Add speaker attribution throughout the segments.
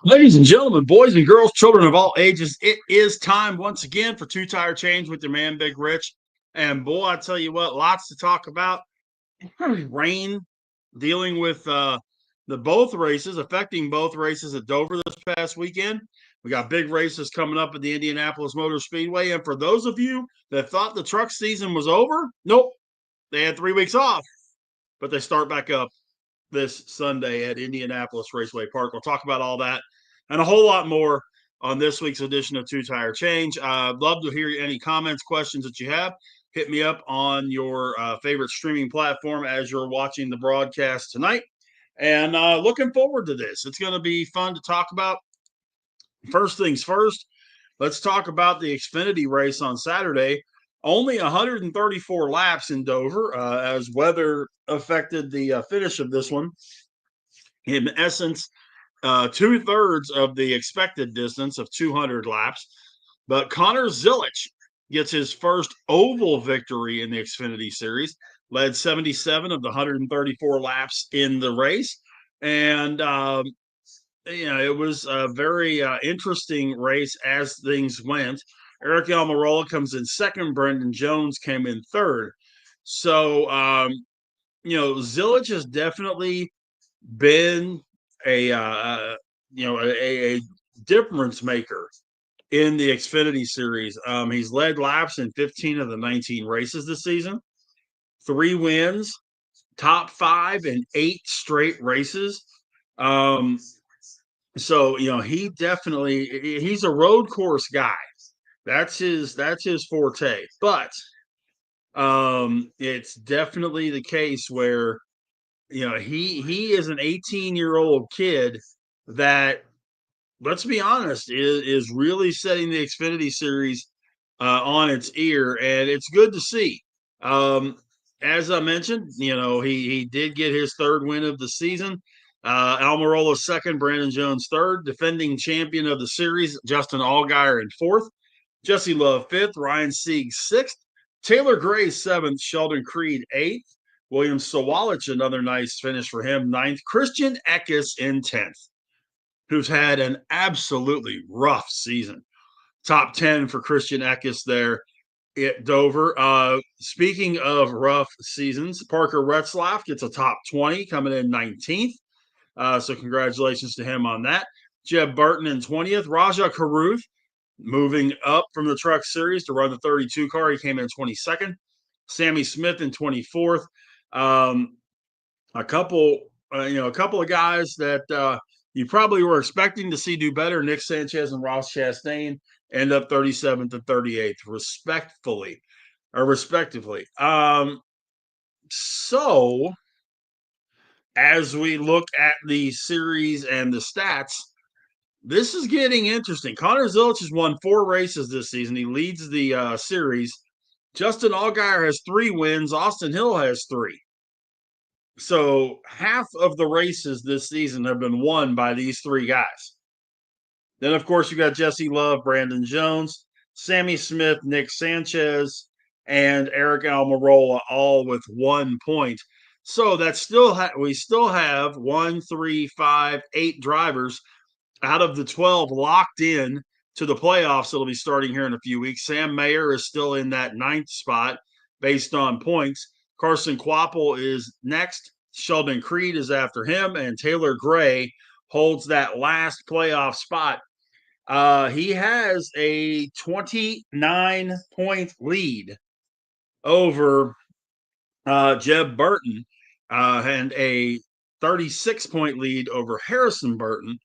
Speaker 1: Ladies and gentlemen, boys and girls, children of all ages, it is time once again for Two Tire Change with your man, Big Rich. And boy, I tell you what, lots to talk about. Rain dealing with the both races, affecting both races at Dover this past weekend. We got big races coming up at the Indianapolis Motor Speedway. And for those of you that thought the truck season was over, nope, they had 3 weeks off, but they start back up this Sunday at Indianapolis Raceway Park. We'll talk about all that and a whole lot more on this week's edition of Two Tire Change. I'd love to hear any comments, questions that you have. Hit me up on your favorite streaming platform as you're watching the broadcast tonight. And looking forward to this. It's going to be fun to talk about. First things first, let's talk about the Xfinity race on Saturday. Only 134 laps in Dover as weather affected the finish of this one. In essence, 2/3 of the expected distance of 200 laps. But Connor Zilich gets his first oval victory in the Xfinity Series, led 77 of the 134 laps in the race. And, it was a very interesting race as things went. Eric Almirola comes in second. Brendan Jones came in third. So, Zilich has definitely been a difference maker in the Xfinity Series. He's led laps in 15 of the 19 races this season, 3 wins, top 5 in 8 straight races. So he definitely he's a road course guy. That's his forte. But it's definitely the case where he is an 18-year-old kid that, let's be honest, is really setting the Xfinity Series on its ear, and it's good to see. As I mentioned, he did get his 3rd win of the season. Almirola second, Brandon Jones third, defending champion of the series, Justin Allgaier in 4th, Jesse Love 5th, Ryan Sieg 6th, Taylor Gray 7th, Sheldon Creed 8th, William Sawalich, another nice finish for him, 9th, Christian Eckes in 10th, who's had an absolutely rough season. Top 10 for Christian Eckes there at Dover. Speaking of rough seasons, Parker Retzlaff gets a top 20, coming in 19th. So congratulations to him on that. Jeb Burton in 20th. Raja Karuth moving up from the Truck Series to run the 32 car. He came in 22nd. Sammy Smith in 24th. A couple of guys that you probably were expecting to see do better. Nick Sanchez and Ross Chastain end up 37th and 38th, respectively. So as we look at the series and the stats, this is getting interesting. Connor Zilich has won 4 races this season. He leads the series. Justin Allgaier has 3 wins. Austin Hill has 3. So half of the races this season have been won by these 3 guys. Then, of course, you got Jesse Love, Brandon Jones, Sammy Smith, Nick Sanchez, and Eric Almirola, all with 1 point. So that's we still have 1, 3, 5, 8 drivers out of the 12 locked in to the playoffs that'll be starting here in a few weeks. Sam Mayer is still in that 9th spot based on points. Carson Kvapil is next. Sheldon Creed is after him, and Taylor Gray holds that last playoff spot. He has a 29-point lead over Jeb Burton and a 36-point lead over Harrison Burton,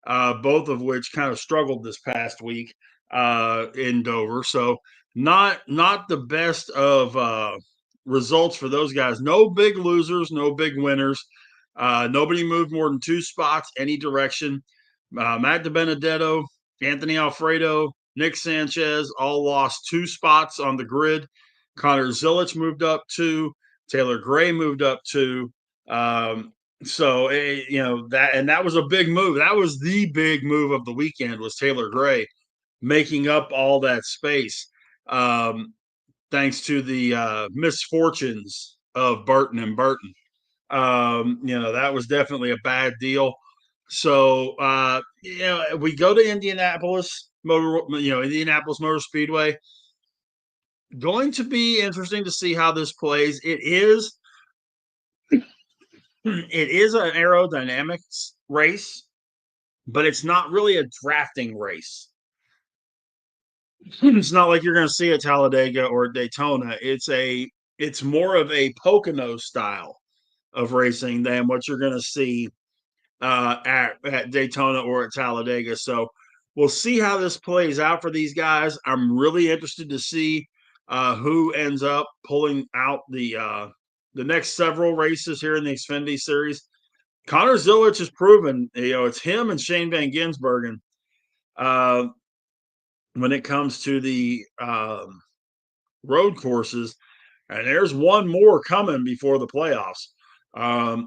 Speaker 1: both of which kind of struggled this past week in Dover. So not the best of results for those guys. No big losers, no big winners. Nobody moved more than 2 spots any direction. Matt DiBenedetto, Anthony Alfredo, Nick Sanchez all lost 2 spots on the grid. Connor Zilich moved up 2. Taylor Gray moved up 2. That was a big move. That was the big move of the weekend, was Taylor Gray making up all that space, thanks to the misfortunes of Burton and Burton. That was definitely a bad deal. So, we go to Indianapolis Motor Speedway. Going to be interesting to see how this plays. It is an aerodynamics race, but it's not really a drafting race. It's not like you're going to see at Talladega or Daytona. It's more of a Pocono style of racing than what you're going to see at Daytona or at Talladega. So we'll see how this plays out for these guys. I'm really interested to see who ends up pulling out the next several races here in the Xfinity Series. Connor Zilisch has proven, it's him and Shane Van Gisbergen when it comes to the road courses. And there's one more coming before the playoffs.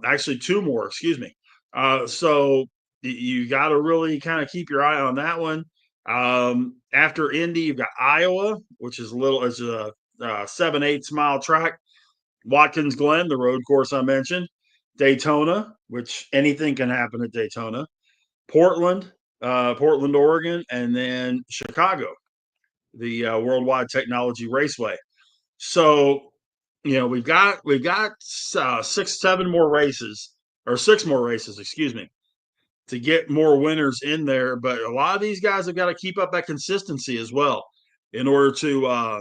Speaker 1: Actually, two more, excuse me. So you got to really kind of keep your eye on that one. After Indy, you've got Iowa, which is a 7/8 mile track. Watkins Glen, the road course I mentioned. Daytona, which anything can happen at Daytona. Portland, Oregon, and then Chicago, the Worldwide Technology Raceway. So, we've got 6 more races, excuse me, to get more winners in there. But a lot of these guys have got to keep up that consistency as well in order to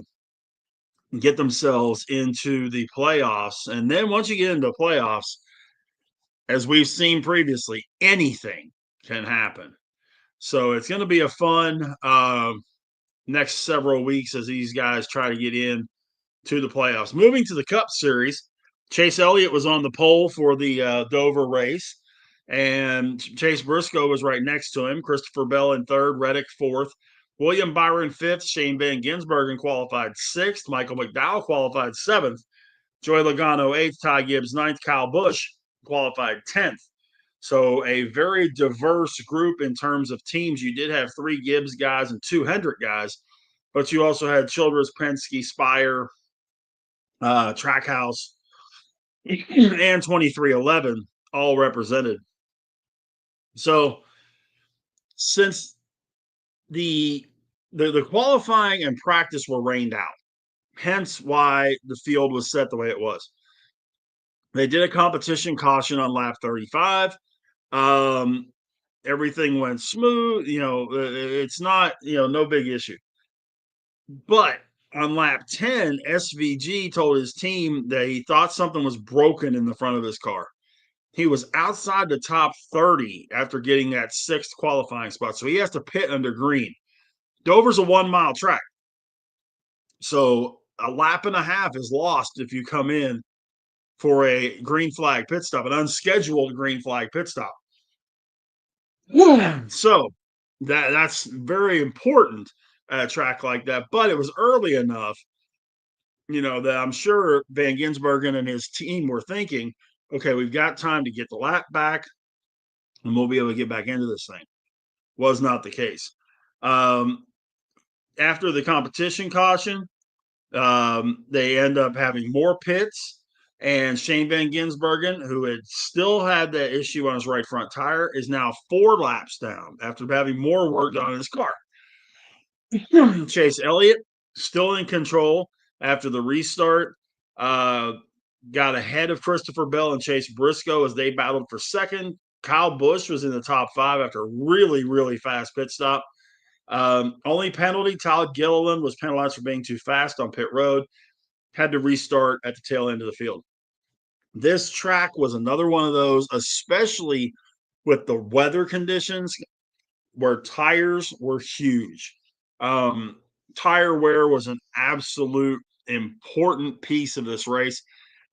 Speaker 1: get themselves into the playoffs. And then once you get into playoffs, as we've seen previously, anything can happen. So it's going to be a fun next several weeks as these guys try to get in to the playoffs. Moving to the Cup Series, Chase Elliott was on the pole for the Dover race, and Chase Briscoe was right next to him. Christopher Bell in third, Reddick fourth, William Byron fifth, Shane Van Gisbergen qualified sixth, Michael McDowell qualified seventh, Joey Logano eighth, Ty Gibbs ninth, Kyle Busch qualified 10th. So a very diverse group in terms of teams. You did have 3 Gibbs guys and 2 Hendrick guys, but you also had Childress, Penske, Spire, Trackhouse, and 2311 all represented. So since the qualifying and practice were rained out, hence why the field was set the way it was. They did a competition caution on lap 35. Everything went smooth. It's not, no big issue. But on lap 10, SVG told his team that he thought something was broken in the front of his car. He was outside the top 30 after getting that 6th qualifying spot. So he has to pit under green. Dover's a 1-mile track. So a lap and a half is lost if you come in for a green flag pit stop, an unscheduled green flag pit stop. So that's very important at a track like that. But it was early enough, that I'm sure Van Gisbergen and his team were thinking, okay, we've got time to get the lap back and we'll be able to get back into this thing. Was not the case. After the competition caution, they end up having more pits, and Shane Van Gisbergen, who had still had that issue on his right front tire, is now 4 laps down after having more work done on his car. Chase Elliott, still in control after the restart, got ahead of Christopher Bell and Chase Briscoe as they battled for second. Kyle Busch was in the top 5 after a really, really fast pit stop. Only penalty, Todd Gilliland was penalized for being too fast on pit road. Had to restart at the tail end of the field. This track was another one of those, especially with the weather conditions, where tires were huge. Tire wear was an absolute important piece of this race.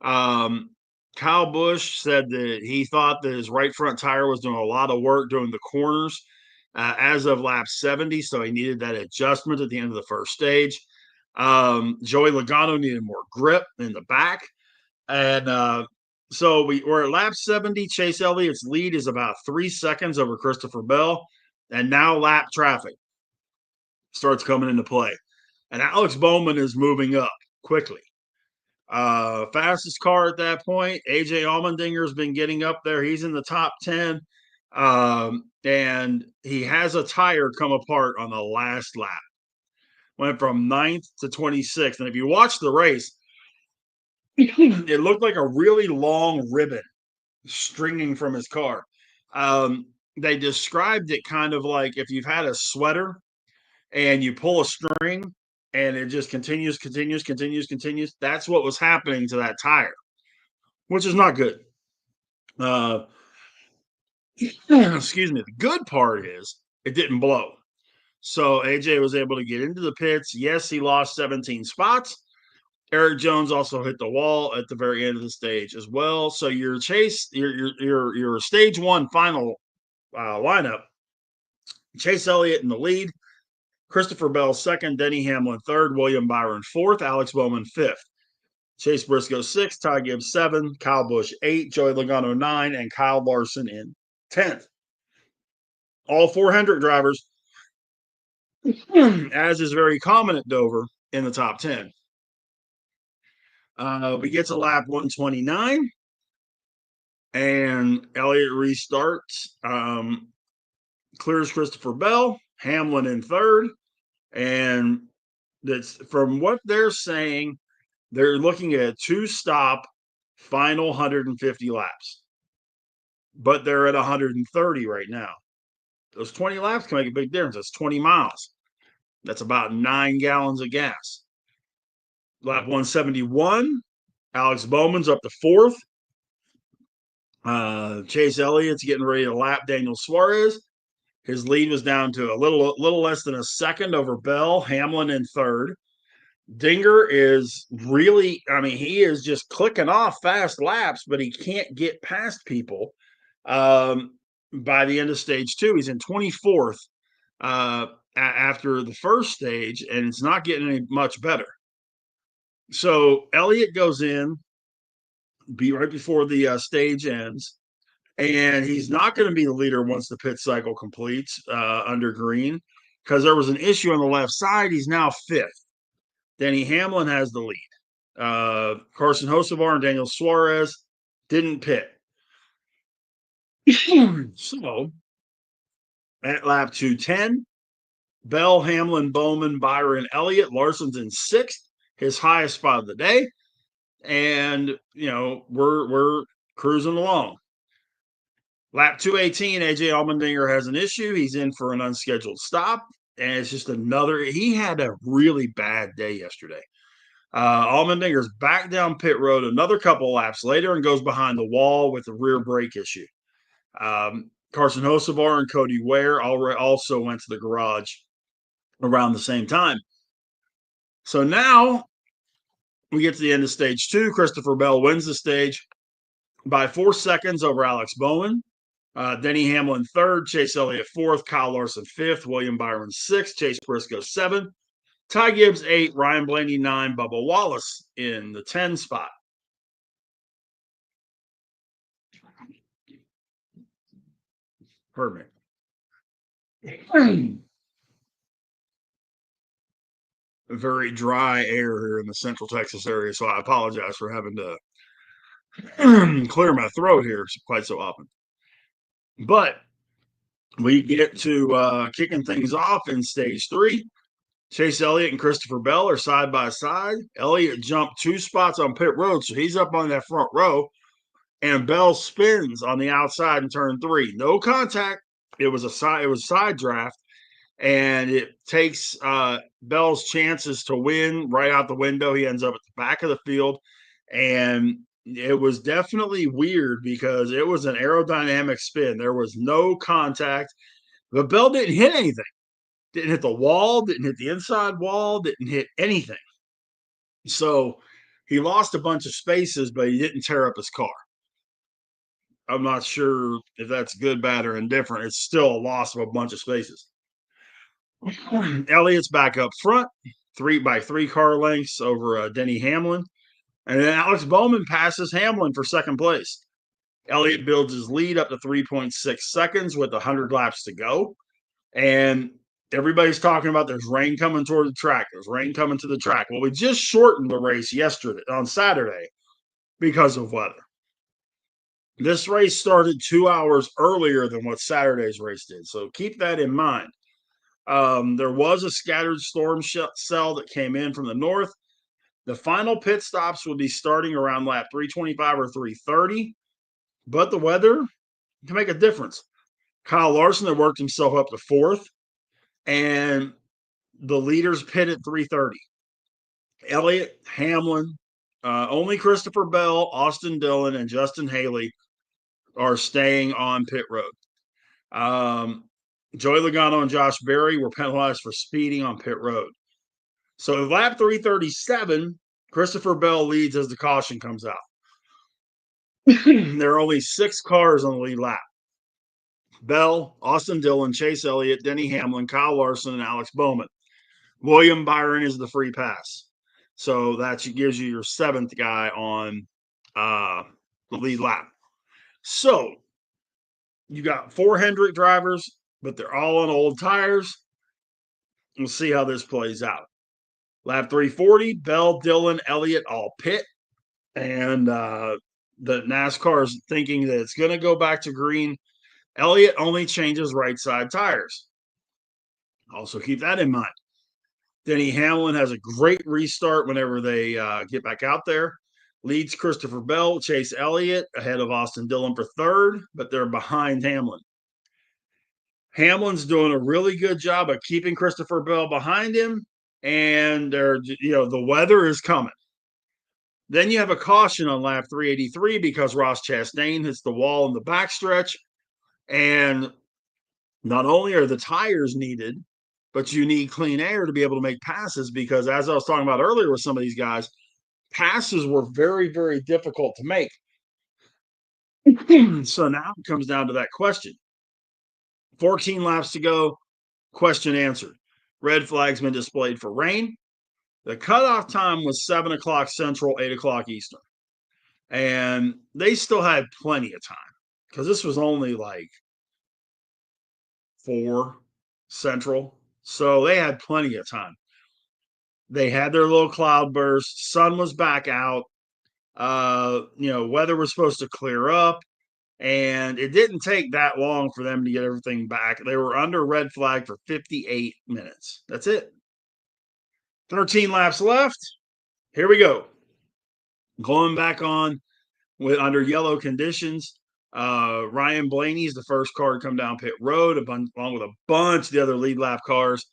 Speaker 1: Kyle Busch said that he thought that his right front tire was doing a lot of work doing the corners as of lap 70, so he needed that adjustment at the end of the first stage. Joey Logano needed more grip in the back. And so we're at lap 70. Chase Elliott's lead is about 3 seconds over Christopher Bell. And now lap traffic starts coming into play. And Alex Bowman is moving up quickly. Fastest car at that point. AJ Allmendinger's been getting up there. He's in the top 10. And he has a tire come apart on the last lap. Went from 9th to 26th. And if you watch the race, it looked like a really long ribbon stringing from his car. They described it kind of like if you've had a sweater and you pull a string and it just continues. That's what was happening to that tire, which is not good. Excuse me. The good part is it didn't blow. So AJ was able to get into the pits. Yes, he lost 17 spots. Eric Jones also hit the wall at the very end of the stage as well. So your stage one final lineup: Chase Elliott in the lead, Christopher Bell second, Denny Hamlin third, William Byron fourth, Alex Bowman fifth, Chase Briscoe sixth, Ty Gibbs seven, Kyle Busch eight, Joey Logano nine, and Kyle Larson in 10th. All 400 drivers, as is very common at Dover, in the top 10. We get to lap 129, and Elliott restarts, clears Christopher Bell, Hamlin in third, and that's from what they're saying, they're looking at a two-stop final 150 laps, but they're at 130 right now. Those 20 laps can make a big difference. That's 20 miles. That's about 9 gallons of gas. Lap 171, Alex Bowman's up to fourth. Chase Elliott's getting ready to lap Daniel Suarez. His lead was down to a little less than a second over Bell. Hamlin in third. Dinger is really, he is just clicking off fast laps, but he can't get past people. By the end of stage two, he's in 24th after the first stage, and it's not getting any much better. So Elliott goes in right before the stage ends, and he's not going to be the leader once the pit cycle completes under green, because there was an issue on the left side. He's now fifth. Denny Hamlin has the lead. Carson Hocevar and Daniel Suarez didn't pit. So at lap 210, Bell, Hamlin, Bowman, Byron, Elliott, Larson's in sixth, his highest spot of the day. And, we're cruising along. Lap 218, AJ Allmendinger has an issue. He's in for an unscheduled stop. And it's just he had a really bad day yesterday. Allmendinger's back down pit road another couple laps later and goes behind the wall with a rear brake issue. Carson Hocevar and Cody Ware also went to the garage around the same time. So now we get to the end of stage two. Christopher Bell wins the stage by 4 seconds over Alex Bowman. Denny Hamlin third, Chase Elliott fourth, Kyle Larson fifth, William Byron sixth, Chase Briscoe seventh, Ty Gibbs 8, Ryan Blaney 9, Bubba Wallace in the 10 spot. Pardon me. Very dry air here in the Central Texas area, so I apologize for having to clear my throat here quite so often. But we get to kicking things off in stage three. Chase Elliott and Christopher Bell are side by side. Elliott jumped 2 spots on pit road, so he's up on that front row. And Bell spins on the outside in turn 3. No contact. It was side draft, and it takes Bell's chances to win right out the window. He ends up at the back of the field, and it was definitely weird because it was an aerodynamic spin. There was no contact, but Bell didn't hit anything. Didn't hit the wall, didn't hit the inside wall, didn't hit anything. So he lost a bunch of spaces, but he didn't tear up his car. I'm not sure if that's good, bad, or indifferent. It's still a loss of a bunch of spaces. Elliott's back up front, 3 by 3 car lengths over Denny Hamlin. And then Alex Bowman passes Hamlin for second place. Elliott builds his lead up to 3.6 seconds with 100 laps to go. And Everybody's talking about there's rain coming toward the track. There's rain coming to the track. Well, we just shortened the race yesterday on Saturday because of weather. This race started 2 hours earlier than what Saturday's race did. So keep that in mind. There was a scattered storm cell that came in from the north. The final pit stops will be starting around lap 325 or 330, but the weather can make a difference. Kyle Larson had worked himself up to fourth, and the leaders pit at 330. Elliott, Hamlin, only Christopher Bell, Austin Dillon, and Justin Haley are staying on pit road. Joey Logano and Josh Berry were penalized for speeding on pit road. So at lap 337, Christopher Bell leads as the caution comes out. There are only 6 cars on the lead lap. Bell, Austin Dillon, Chase Elliott, Denny Hamlin, Kyle Larson, and Alex Bowman. William Byron is the free pass. So that gives you your 7th guy on the lead lap. So you got 4 Hendrick drivers, but they're all on old tires. We'll see how this plays out. Lap 340, Bell, Dillon, Elliott all pit. And the NASCAR is thinking that it's going to go back to green. Elliott only changes right side tires. Also keep that in mind. Denny Hamlin has a great restart whenever they get back out there. Leads Christopher Bell, Chase Elliott ahead of Austin Dillon for 3rd, but they're behind Hamlin. Hamlin's doing a really good job of keeping Christopher Bell behind him, and the weather is coming. Then you have a caution on lap 383 because Ross Chastain hits the wall in the backstretch, and not only are the tires needed, but you need clean air to be able to make passes because, as I was talking about earlier with some of these guys, passes were very, very difficult to make. So now it comes down to that question. 14 laps to go, question answered. Red flag's been displayed for rain. The cutoff time was 7 o'clock Central, 8 o'clock Eastern. And they still had plenty of time because this was only like 4 Central. So they had plenty of time. They had their little cloud burst. Sun was back out. Weather was supposed to clear up. And it didn't take that long for them to get everything back. They were under red flag for 58 minutes. That's it. 13 laps left. Here we go. Going back on with under yellow conditions. Ryan Blaney's the first car to come down pit road, along with a bunch of the other lead lap cars.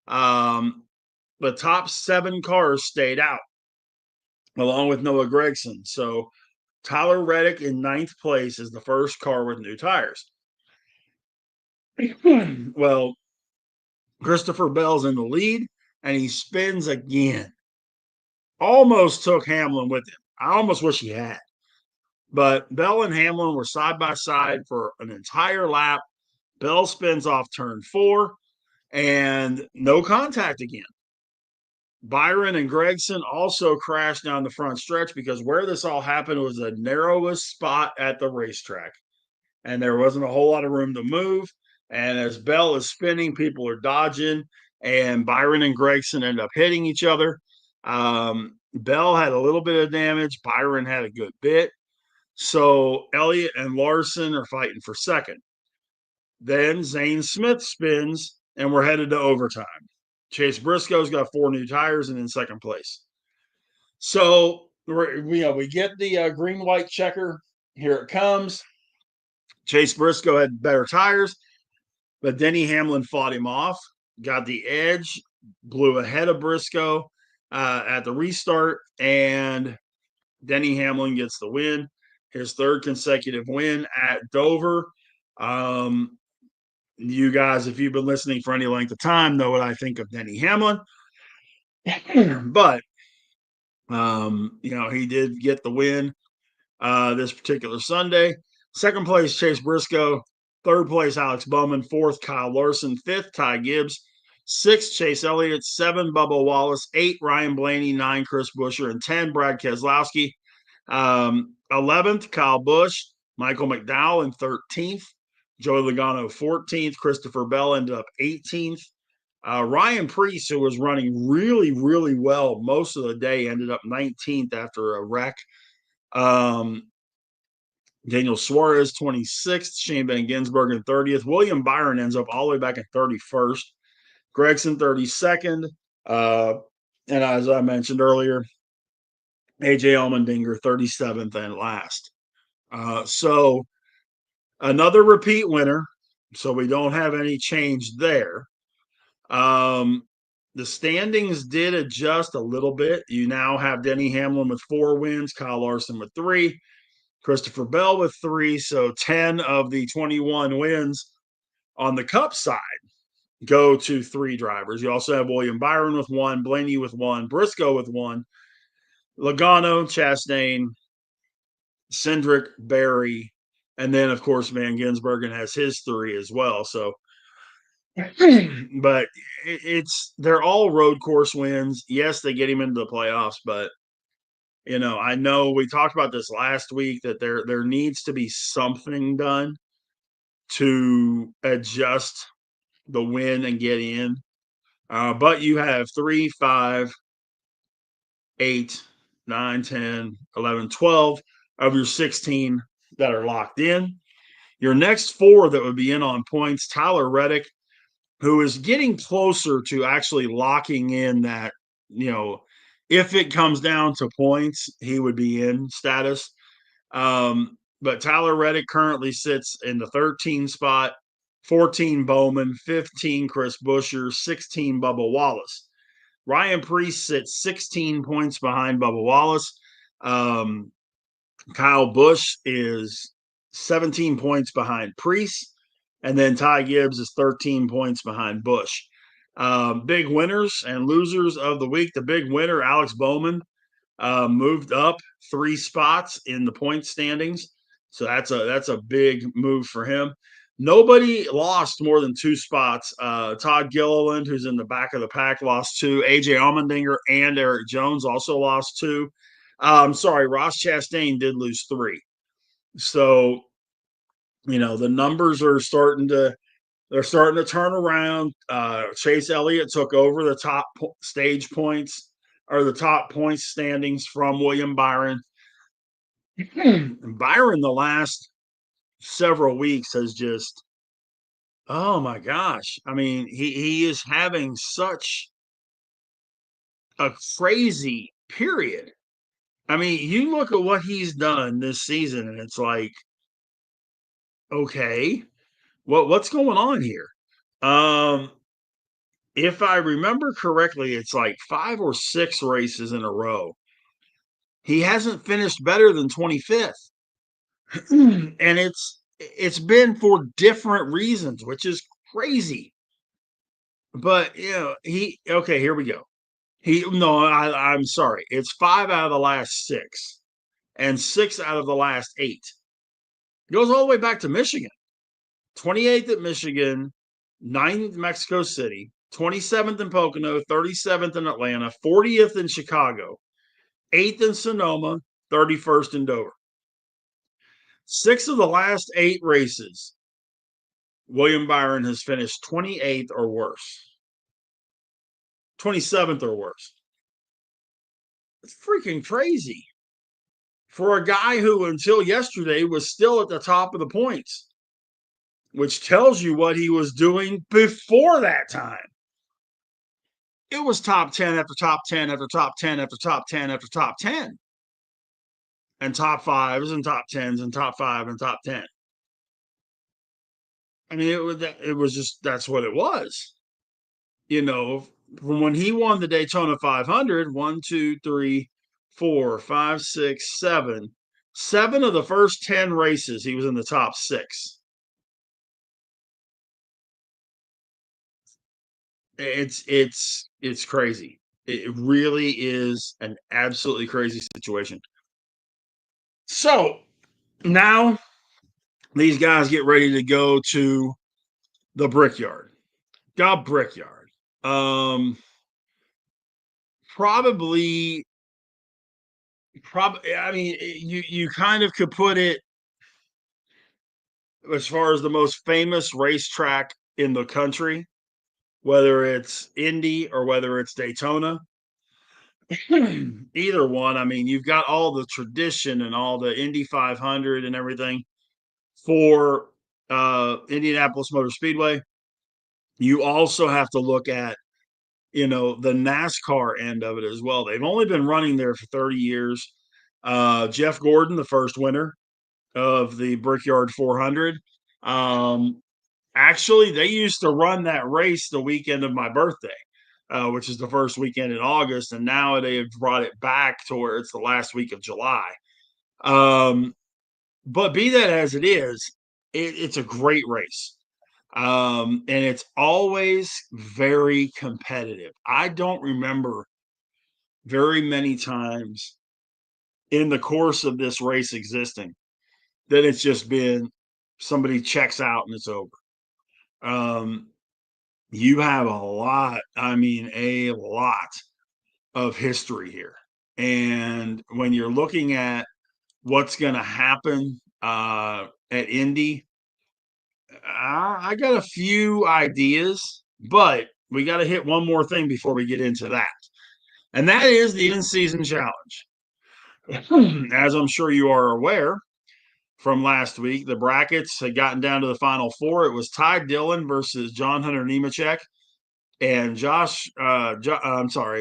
Speaker 1: The top 7 cars stayed out, along with Noah Gragson. So Tyler Reddick in 9th place is the first car with new tires. Well, Christopher Bell's in the lead, and he spins again. Almost took Hamlin with him. I almost wish he had. But Bell and Hamlin were side by side for an entire lap. Bell spins off turn 4, and no contact again. Byron and Gragson also crashed down the front stretch because where this all happened was the narrowest spot at the racetrack. And there wasn't a whole lot of room to move. And as Bell is spinning, people are dodging, and Byron and Gragson end up hitting each other. Bell had a little bit of damage. Byron had a good bit. So Elliott and Larson are fighting for second. Then Zane Smith spins, and we're headed to overtime. Chase Briscoe's got 4 new tires and in second place. So we get the green-white checker. Here it comes. Chase Briscoe had better tires, but Denny Hamlin fought him off, got the edge, blew ahead of Briscoe at the restart, and Denny Hamlin gets the win, his 3rd consecutive win at Dover. You guys, if you've been listening for any length of time, know what I think of Denny Hamlin. But, he did get the win this particular Sunday. Second place, Chase Briscoe. 3rd place, Alex Bowman. 4th, Kyle Larson. 5th, Ty Gibbs. 6th, Chase Elliott. 7, Bubba Wallace. 8, Ryan Blaney. 9, Chris Buescher. And 10, Brad Keselowski. 11th, Kyle Busch. Michael McDowell in 13th. Joey Logano 14th. Christopher Bell ended up 18th. Ryan Preece, who was running really, really well most of the day, ended up 19th after a wreck. Daniel Suarez, 26th. Shane Van Gisbergen in 30th. William Byron ends up all the way back in 31st. Gregson, 32nd. Uh, and as I mentioned earlier, AJ Allmendinger, 37th and last. So another repeat winner. So we don't have any change there. The standings did adjust a little bit. You now have Denny Hamlin with 4 wins, Kyle Larson with 3, Christopher Bell with 3. So 10 of the 21 wins on the Cup side go to 3 drivers. You also have William Byron with 1, Blaney with 1, Briscoe with 1, Logano, Chastain, Cindric, Barry, and then of course Van Gisbergen has his 3 as well. So but they're all road course wins. Yes, they get him into the playoffs, but I know we talked about this last week that there needs to be something done to adjust the win and get in. But you have 3, 5, 8, 9, 10, 11, 12 of your 16 that are locked in. Your next 4 that would be in on points, Tyler Reddick, who is getting closer to actually locking in that, if it comes down to points, he would be in status. But Tyler Reddick currently sits in the 13 spot, 14 Bowman, 15 Chris Buescher, 16 Bubba Wallace. Ryan Preece sits 16 points behind Bubba Wallace. Kyle Busch is 17 points behind Preece. And then Ty Gibbs is 13 points behind Busch. Big winners and losers of the week. The big winner, Alex Bowman, moved up 3 spots in the point standings. So that's a big move for him. Nobody lost more than 2 spots. Todd Gilliland, who's in the back of the pack, lost 2. AJ Allmendinger and Eric Jones also lost 2. Sorry, Ross Chastain did lose 3. So, the numbers are starting to turn around. Chase Elliott took over the top stage points or the top points standings from William Byron. Byron, the last several weeks, has just, oh my gosh. I mean, he is having such a crazy period. I mean, you look at what he's done this season, and it's like, okay, what's going on here? If I remember correctly, it's like 5 or 6 races in a row. He hasn't finished better than 25th. And it's been for different reasons, which is crazy. But here we go. I'm sorry. It's 5 out of the last 6 and 6 out of the last 8. It goes all the way back to Michigan. 28th at Michigan, 9th Mexico City, 27th in Pocono, 37th in Atlanta, 40th in Chicago, 8th in Sonoma, 31st in Dover. 6 of the last 8 races, William Byron has finished 28th or worse, 27th or worse. It's freaking crazy for a guy who until yesterday was still at the top of the points, which tells you what he was doing before that time. It was top 10 after top 10 after top 10 after top 10 after top 10. And top 5s and top 10s and top 5 and top 10. I mean, it was just, that's what it was. From when he won the Daytona 500, 1, 2, 3, 4, 5, 6, 7. 7 of the first 10 races, he was in the top 6. It's crazy. It really is an absolutely crazy situation. So now these guys get ready to go to the Brickyard. Brickyard. Probably. I mean, you kind of could put it as far as the most famous racetrack in the country. whether it's Indy or whether it's Daytona. Either one. I mean, you've got all the tradition and all the Indy 500 and everything for Indianapolis Motor Speedway. You also have to look at, the NASCAR end of it as well. They've only been running there for 30 years. Jeff Gordon, the first winner of the Brickyard 400. Um, Actually, they used to run that race the weekend of my birthday, which is the first weekend in August, and now they have brought it back to where it's the last week of July. Um, but be that as it is, it's a great race. And it's always very competitive. I don't remember very many times in the course of this race existing that it's just been somebody checks out and it's over. Um, you have a lot of history here. And when you're looking at what's going to happen at Indy, I got a few ideas, but we got to hit one more thing before we get into that. And that is the in season challenge. As I'm sure you are aware from last week, the brackets had gotten down to the final four. It was Ty Dillon versus John Hunter Nemechek and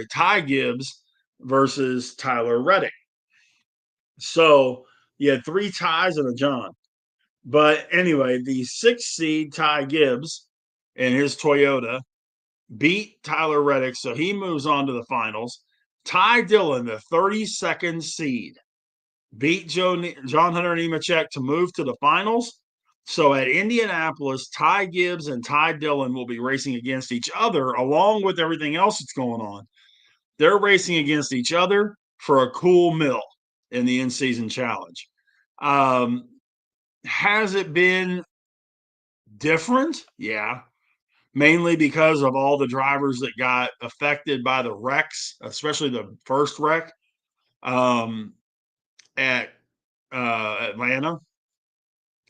Speaker 1: Ty Gibbs versus Tyler Reddick. So you had three ties and a John. But anyway, the 6th seed Ty Gibbs and his Toyota beat Tyler Reddick, so he moves on to the finals. Ty Dillon, the 32nd seed, beat John Hunter Nemechek to move to the finals. So at Indianapolis, Ty Gibbs and Ty Dillon will be racing against each other, along with everything else that's going on. They're racing against each other for a cool mill in the in-season challenge. Has it been different? Yeah. Mainly because of all the drivers that got affected by the wrecks, especially the first wreck at Atlanta.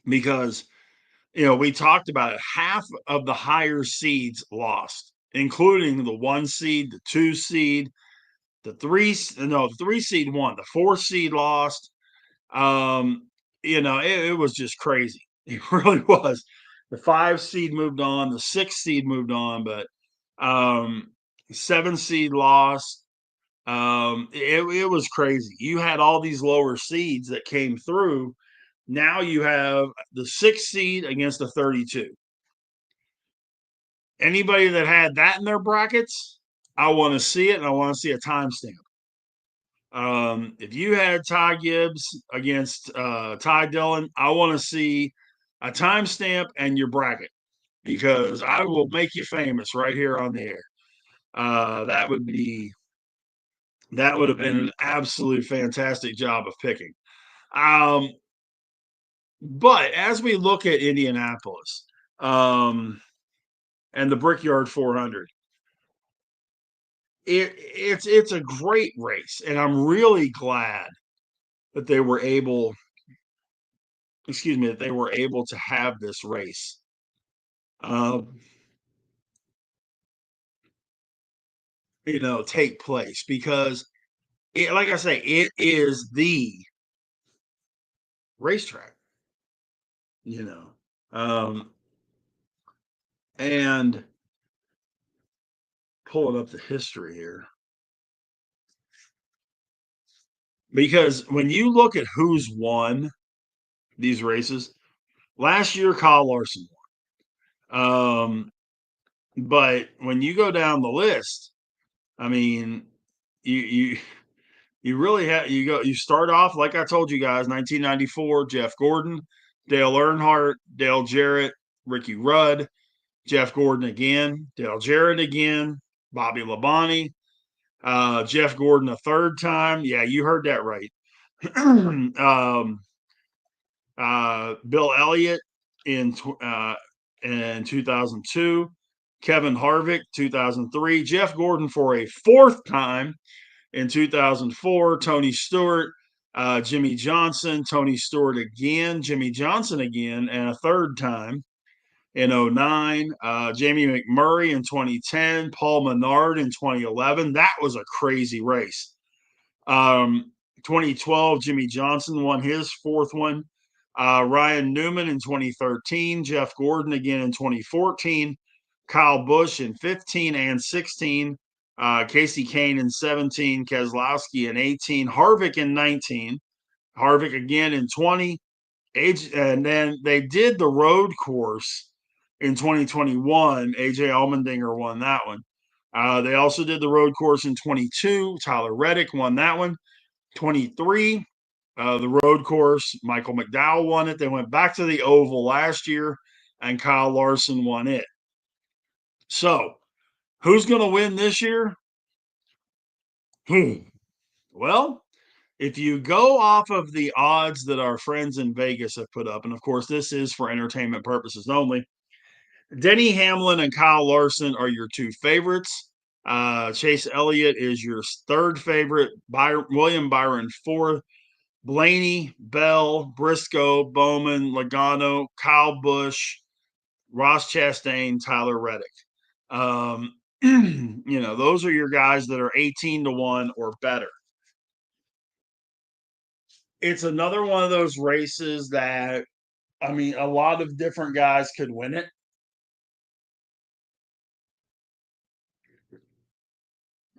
Speaker 1: Because, we talked about it, half of the higher seeds lost, including the 1 seed, the 2 seed, the 3 seed won, the 4 seed lost. It was just crazy. It really was. The 5 seed moved on, the 6 seed moved on, but 7 seed lost. It was crazy. You had all these lower seeds that came through. Now you have the 6 seed against the 32. Anybody that had that in their brackets, I want to see it, and I want to see a timestamp. If you had Ty Gibbs against Ty Dillon, I want to see a timestamp and your bracket, because I will make you famous right here on the air. That would have been an absolute fantastic job of picking. But as we look at Indianapolis and the Brickyard 400, it's a great race, and I'm really glad that they were able to have this race. Take place, because like I say, it is the racetrack, you know. And pulling up the history here, because when you look at who's won these races, last year Kyle Larson won. But when you go down the list, I mean, you really have you start off like I told you guys, 1994, Jeff Gordon, Dale Earnhardt, Dale Jarrett, Ricky Rudd, Jeff Gordon again, Dale Jarrett again, Bobby Labonte, Jeff Gordon a third time. Yeah, you heard that right. Bill Elliott in 2002, Kevin Harvick 2003, Jeff Gordon for a fourth time in 2004, Tony Stewart, Jimmy Johnson, Tony Stewart again, Jimmy Johnson again, and a third time in '09, Jamie McMurray in 2010, Paul Menard in 2011. That was a crazy race. 2012, Jimmy Johnson won his fourth one. Ryan Newman in 2013, Jeff Gordon again in 2014, Kyle Busch in 15 and 16, Casey Kane in 17, Keselowski in 18, Harvick in 19, Harvick again in 20. And then they did the road course in 2021. AJ Allmendinger won that one. They also did the road course in 22. Tyler Reddick won that one. 23, the road course, Michael McDowell won it. They went back to the oval last year, and Kyle Larson won it. So, who's going to win this year? Well, if you go off of the odds that our friends in Vegas have put up, and of course, this is for entertainment purposes only, Denny Hamlin and Kyle Larson are your two favorites. Chase Elliott is your third favorite. William Byron, fourth. Blaney, Bell, Briscoe, Bowman, Logano, Kyle Busch, Ross Chastain, Tyler Reddick. Those are your guys that are 18-1 or better. It's another one of those races that, a lot of different guys could win it.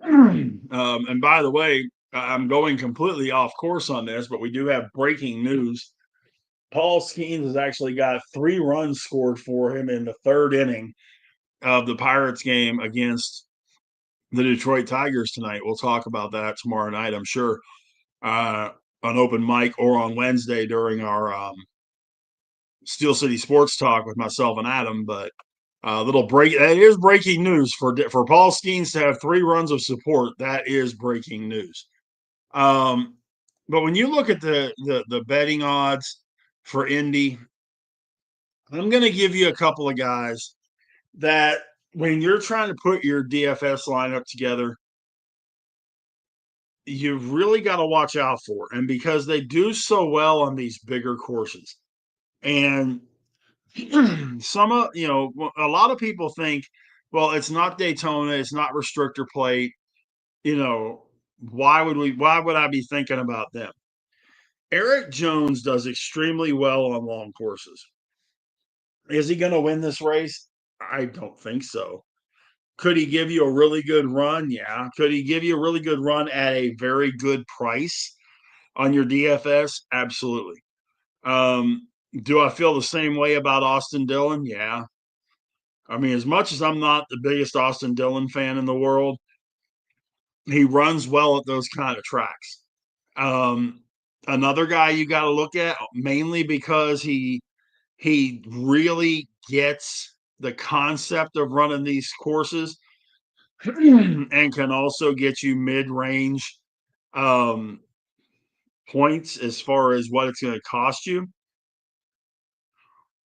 Speaker 1: And by the way, I'm going completely off course on this, but we do have breaking news. Paul Skeens has actually got 3 runs scored for him in the third inning of the Pirates game against the Detroit Tigers tonight. We'll talk about that tomorrow night, I'm sure, on open mic or on Wednesday during our Steel City Sports Talk with myself and Adam. But little break. That is breaking news for Paul Skeens to have 3 runs of support. That is breaking news. But when you look at the betting odds for Indy, I'm going to give you a couple of guys that when you're trying to put your DFS lineup together, you've really got to watch out for. And because they do so well on these bigger courses. And a lot of people think, well, it's not Daytona, it's not restrictor plate. Why would I be thinking about them? Eric Jones does extremely well on long courses. Is he going to win this race? I don't think so. Could he give you a really good run? Yeah. Could he give you a really good run at a very good price on your DFS? Absolutely. Do I feel the same way about Austin Dillon? Yeah. As much as I'm not the biggest Austin Dillon fan in the world, he runs well at those kind of tracks. Another guy you got to look at, mainly because he really gets the concept of running these courses and can also get you mid-range points as far as what it's going to cost you,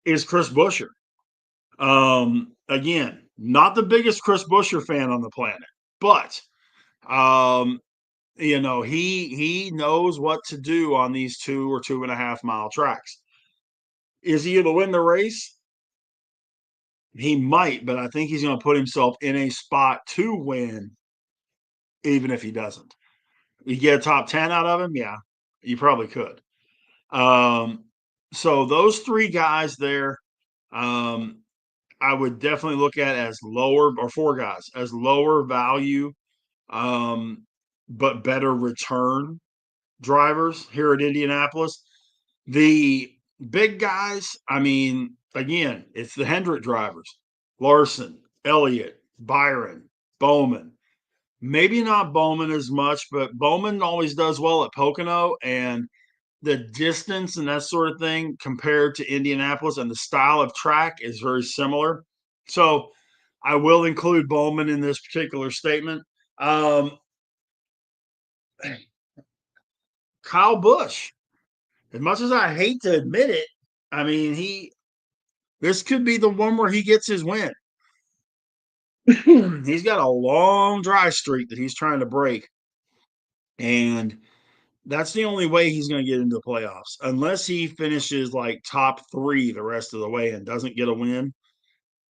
Speaker 1: is Chris Buescher. Again, not the biggest Chris Buescher fan on the planet, but he knows what to do on these 2 or 2.5 mile tracks. Is he going to win the race? He might, but I think he's going to put himself in a spot to win, even if he doesn't. You get a top 10 out of him? Yeah, you probably could. So those 3 guys there, I would definitely look at as lower, or 4 guys, as lower value, but better return drivers here at Indianapolis. The big guys, again, it's the Hendrick drivers: Larson, Elliott, Byron, Bowman. Maybe not Bowman as much, but Bowman always does well at Pocono, and the distance and that sort of thing compared to Indianapolis and the style of track is very similar. So I will include Bowman in this particular statement. Kyle Busch, as much as I hate to admit it, this could be the one where he gets his win. He's got a long dry streak that he's trying to break. And that's the only way he's going to get into the playoffs, unless he finishes like top 3 the rest of the way and doesn't get a win.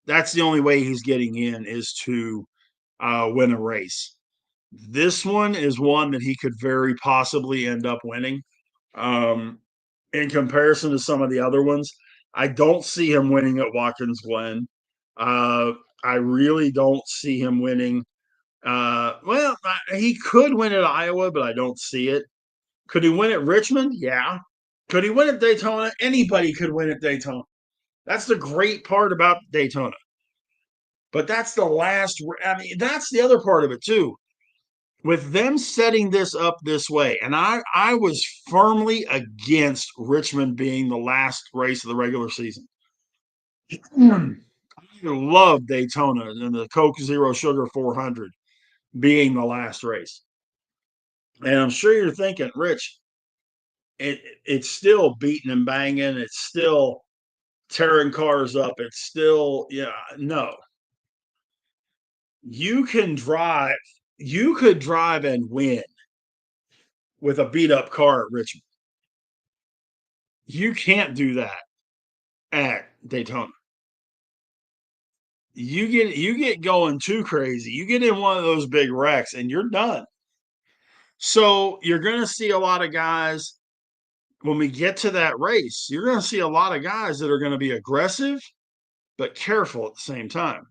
Speaker 1: That's the only way he's getting in is to win a race. This one is one that he could very possibly end up winning. Um, in comparison to some of the other ones, I don't see him winning at Watkins Glen. Uh, I really don't see him winning. Well, he could win at Iowa, but I don't see it. Could he win at Richmond? Yeah. Could he win at Daytona? Anybody could win at Daytona. That's the great part about Daytona. But that's the last. I mean, that's the other part of it too. With them setting this up this way, and I was firmly against Richmond being the last race of the regular season. I love Daytona and the Coke Zero Sugar 400 being the last race. And I'm sure you're thinking, Rich, it's still beating and banging. It's still tearing cars up. It's still, yeah, no. You can drive, you could drive and win with a beat up car at Richmond. You can't do that at Daytona. You get going too crazy. You get in one of those big wrecks and you're done. So you're going to see a lot of guys when we get to that race. You're going to see a lot of guys that are going to be aggressive but careful at the same time.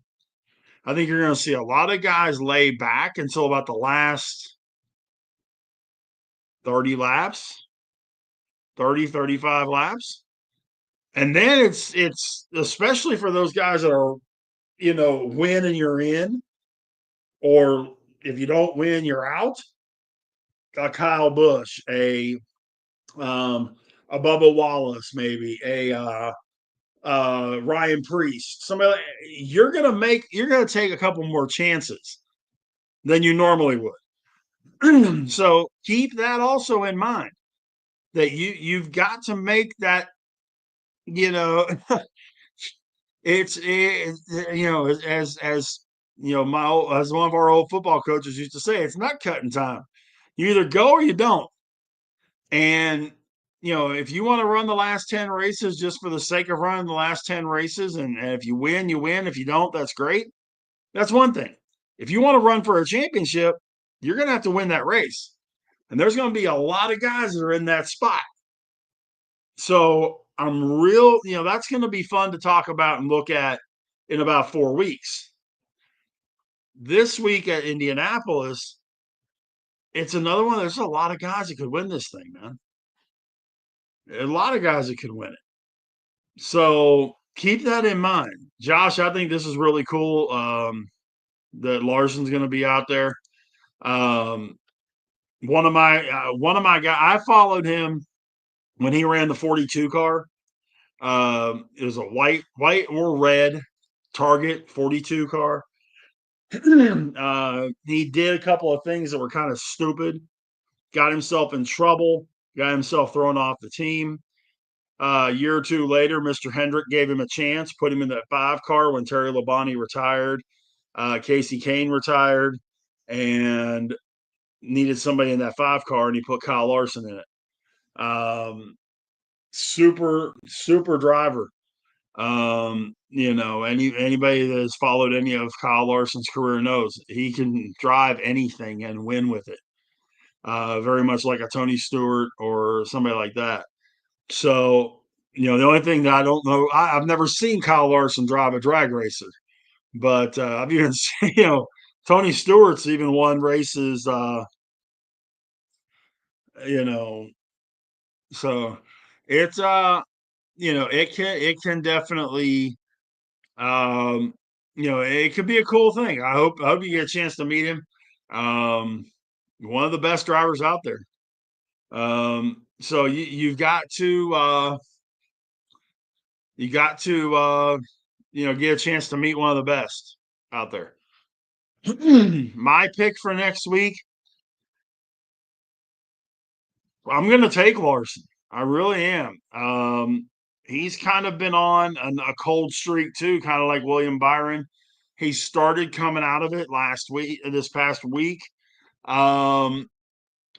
Speaker 1: I think you're going to see a lot of guys lay back until about the last 30 laps, 30, 35 laps. And then it's especially for those guys that are, win and you're in, or if you don't win, you're out. A Kyle Busch, a Bubba Wallace, maybe Ryan Priest. Somebody you're gonna take a couple more chances than you normally would. So keep that also in mind that you've got to make that, you know, as as one of our old football coaches used to say, it's not cutting time. You either go or you don't. And if you want to run the last 10 races just for the sake of running the last 10 races, and if you win, you win. If you don't, that's great. That's one thing. If you want to run for a championship, you're going to have to win that race. And there's going to be a lot of guys that are in that spot. So that's going to be fun to talk about and look at in about 4 weeks. This week at Indianapolis, it's another one. There's a lot of guys that could win this thing, man. A lot of guys that could win it. So keep that in mind. Josh, I think this is really cool that Larson's going to be out there. One of my guys, I followed him when he ran the 42 car. It was a white or red Target 42 car. He did a couple of things that were kind of stupid. Got himself in trouble. Got himself thrown off the team. A year or two later, Mr. Hendrick gave him a chance, put him in that 5 car when Terry Labonte retired. Casey Kane retired and needed somebody in that 5 car, and he put Kyle Larson in it. Super driver. Anybody that has followed any of Kyle Larson's career knows he can drive anything and win with it. Very much like a Tony Stewart or somebody like that. So, the only thing that I don't know, I've never seen Kyle Larson drive a drag racer, but I've even seen, Tony Stewart's even won races, so it's, it can definitely, it could be a cool thing. I hope you get a chance to meet him. One of the best drivers out there. So you've got to get a chance to meet one of the best out there. My pick for next week, I'm going to take Larson. I really am. He's kind of been on a cold streak too, kind of like William Byron. He started coming out of it this past week. I'm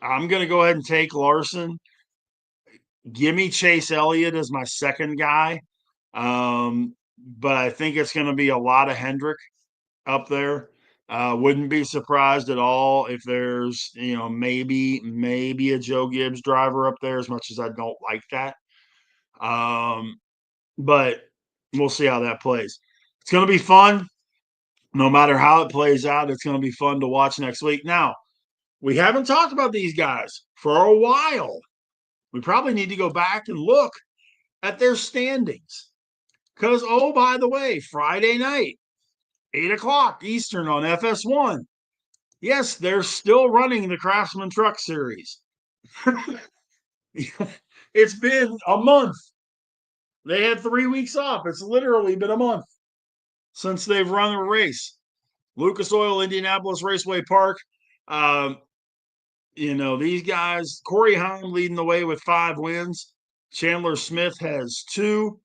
Speaker 1: going to go ahead and take Larson. Give me Chase Elliott as my second guy. But but I think it's going to be a lot of Hendrick up there. Wouldn't be surprised at all if there's, maybe a Joe Gibbs driver up there, as much as I don't like that. But we'll see how that plays. It's going to be fun. No matter how it plays out, it's going to be fun to watch next week. Now, we haven't talked about these guys for a while. We probably need to go back and look at their standings. Because, oh, by the way, Friday night, 8 o'clock Eastern on FS1. Yes, they're still running the Craftsman Truck Series. It's been a month. They had 3 weeks off. It's literally been a month since they've run a race. Lucas Oil, Indianapolis Raceway Park. These guys, Corey Heim leading the way with 5 wins. Chandler Smith has 2.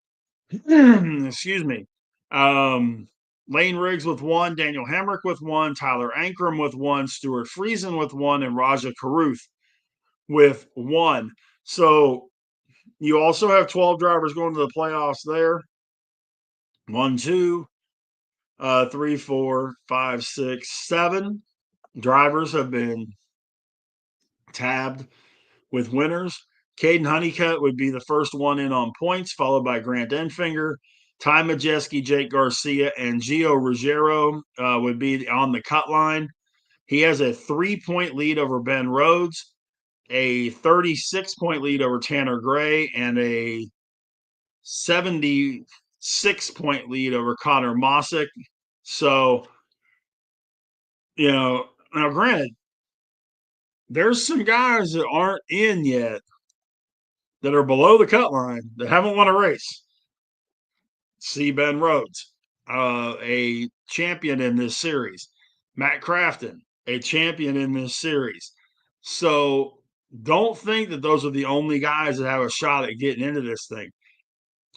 Speaker 1: Excuse me. Lane Riggs with 1, Daniel Hemrick with 1, Tyler Ankrum with 1, Stuart Friesen with 1, and Raja Caruth with 1. So you also have 12 drivers going to the playoffs there. 1, 2, 3, 4, 5, 6, 7 drivers have been tabbed with winners. Caden Honeycutt would be the first one in on points, followed by Grant Enfinger. Ty Majeski, Jake Garcia, and Gio Ruggiero would be on the cut line. He has a 3-point lead over Ben Rhodes, a 36-point lead over Tanner Gray, and a 76-point lead over Connor Mossick. So, now granted, there's some guys that aren't in yet that are below the cut line that haven't won a race. See Ben Rhodes, a champion in this series. Matt Crafton, a champion in this series. So don't think that those are the only guys that have a shot at getting into this thing.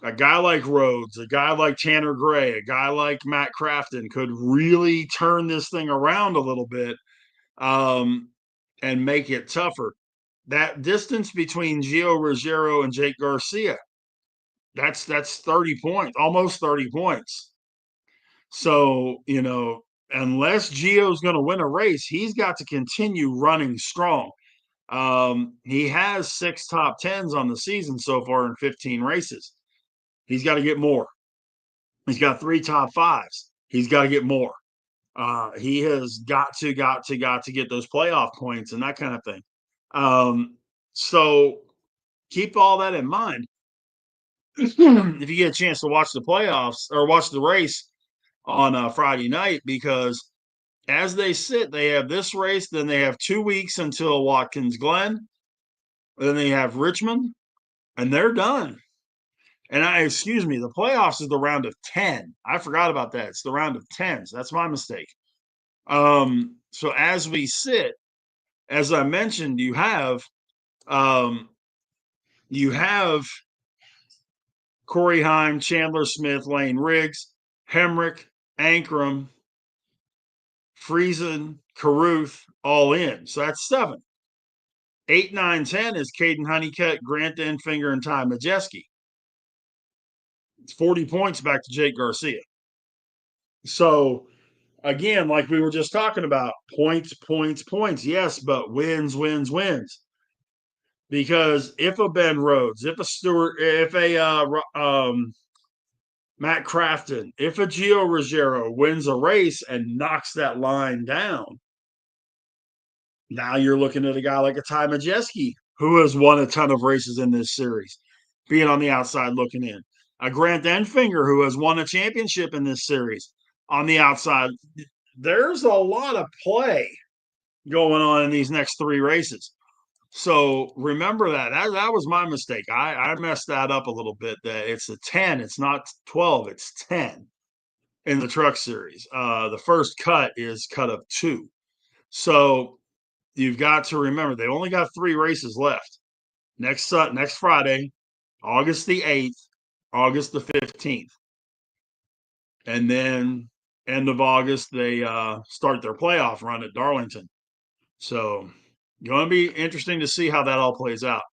Speaker 1: A guy like Rhodes, a guy like Tanner Gray, a guy like Matt Crafton could really turn this thing around a little bit and make it tougher. That distance between Gio Ruggiero and Jake Garcia, that's 30 points, almost 30 points. So, unless Gio's going to win a race, he's got to continue running strong. He has 6 top 10s on the season so far in 15 races. He's got to get more. He's got 3 top 5s. He's got to get more. He has got to get those playoff points and that kind of thing. So keep all that in mind. If you get a chance to watch the playoffs or watch the race on Friday night, because as they sit, they have this race, then they have 2 weeks until Watkins Glen, then they have Richmond, and they're done. And the playoffs is the round of 10. I forgot about that. It's the round of 10s. That's my mistake. So as we sit, as I mentioned, you have Corey Heim, Chandler Smith, Lane Riggs, Hemrick, Ankrum, Friesen, Caruth, all in. So that's 7. 8, 9, 10 is Caden Honeycutt, Grant Enfinger, and Ty Majeski. It's 40 points back to Jake Garcia. So, again, like we were just talking about, points. Yes, but wins. Because if a Ben Rhodes, if a Stewart, if a Matt Crafton, if a Gio Ruggiero wins a race and knocks that line down, now you're looking at a guy like a Ty Majeski, who has won a ton of races in this series, being on the outside looking in. A Grant Enfinger, who has won a championship in this series, on the outside. There's a lot of play going on in these next 3 races. So remember that. That was my mistake. I messed that up a little bit. That it's a 10. It's not 12. It's 10 in the truck series. The first cut is cut of 2. So you've got to remember they only got 3 races left. Next Friday, August the 8th, August the 15th. And then end of August, they start their playoff run at Darlington. So going to be interesting to see how that all plays out.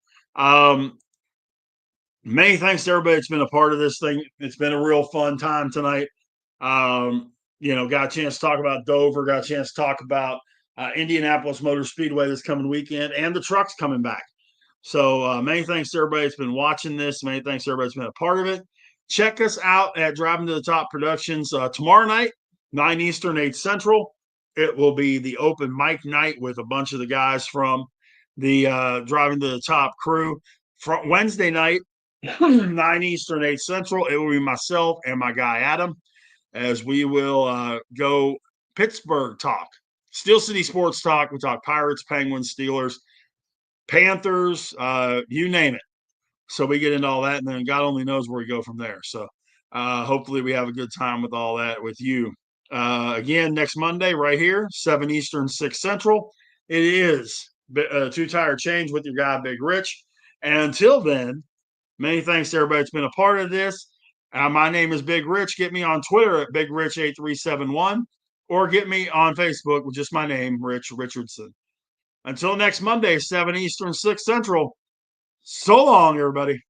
Speaker 1: Many thanks to everybody that's been a part of this thing. It's been a real fun time tonight. Got a chance to talk about Dover, got a chance to talk about Indianapolis Motor Speedway this coming weekend, and the trucks coming back. So many thanks to everybody that's been watching this. Many thanks to everybody that's been a part of it. Check us out at Driving to the Top Productions tomorrow night, 9 Eastern, 8 Central. It will be the open mic night with a bunch of the guys from the Driving to the Top crew. From Wednesday night, 9 Eastern, 8 Central, it will be myself and my guy Adam, as we will go Pittsburgh talk, Steel City Sports Talk. We talk Pirates, Penguins, Steelers, Panthers, you name it. So we get into all that, and then God only knows where we go from there. So hopefully we have a good time with all that with you. Again, next Monday, right here, 7 Eastern, 6 Central. It is Two Tire Change with your guy, Big Rich. And until then, many thanks to everybody that's been a part of this. My name is Big Rich. Get me on Twitter at BigRich8371 or get me on Facebook with just my name, Rich Richardson. Until next Monday, 7 Eastern, 6 Central. So long, everybody.